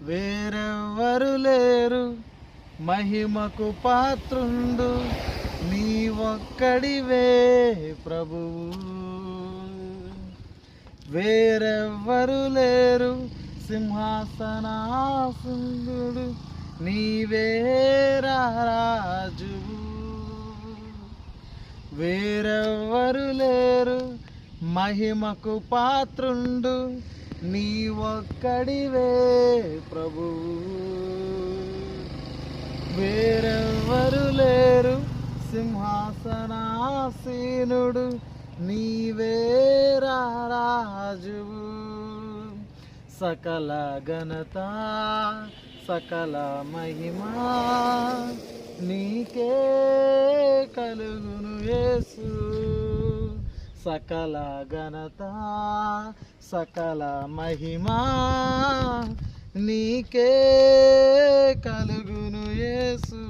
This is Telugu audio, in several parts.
వేరెవ్వరు లేరు మహిమకు పాత్రుండు, నీ ఒక్కడివే ప్రభువు. వేరెవ్వరు లేరు సింహాసనాసీనుడు, నీవే రాజువు. వేరెవ్వరు లేరు మహిమకు పాత్రుండు, నీ ఒక్కడివే ప్రభువు. వేరెవ్వరు లేరు సింహాసనాసీనుడు, నీవే రాజువు. సకల ఘనత సకల మహిమా నీకే కలుగును యేసు. సకల ఘనత సకల మహిమా నీకే కలుగును యేసు.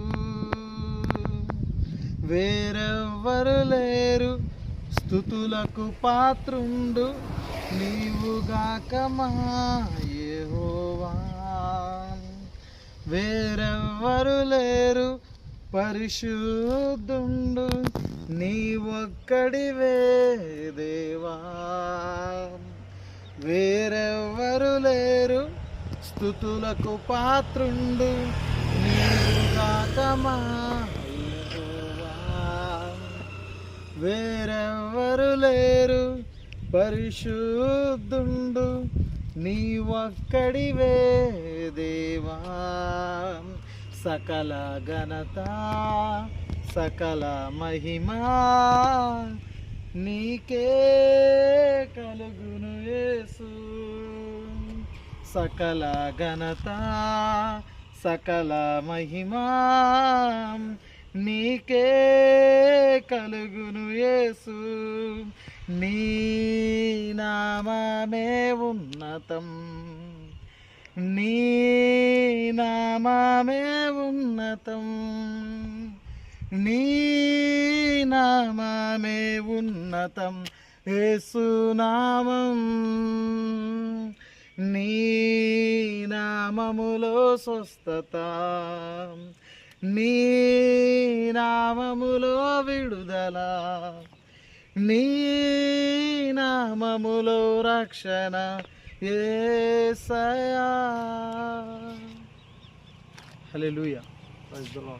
వేరెవ్వరు లేరు స్తుతులకు పాత్రుండు, నీవుగాక మా యెహోవా. వేరెవ్వరు లేరు పరిశుద్ధుండు, నీ ఒక్కడివే దేవా. వేరెవ్వరు లేరు స్తుతులకు పాత్రుండు, నీవుగాక మా యెహోవా. వేరెవ్వరు లేరు పరిశుద్ధుండు, నీ ఒక్కడివే దేవా. సకల ఘనత సకల మహిమా నీకే కలుగును యేసు. సకల ఘనత సకల మహిమా నీకే కలుగును యేసు. నీ నామమే ఉన్నతం, నీ నామమే ఉన్నతం, నీ నామమే ఉన్నతం యేసు నామం. నీ నామములో స్వస్థత, నీ నామములో విడుదల, నీ నామములో రక్షణ యేసయ్యా. హల్లెలూయా. Praise the lord.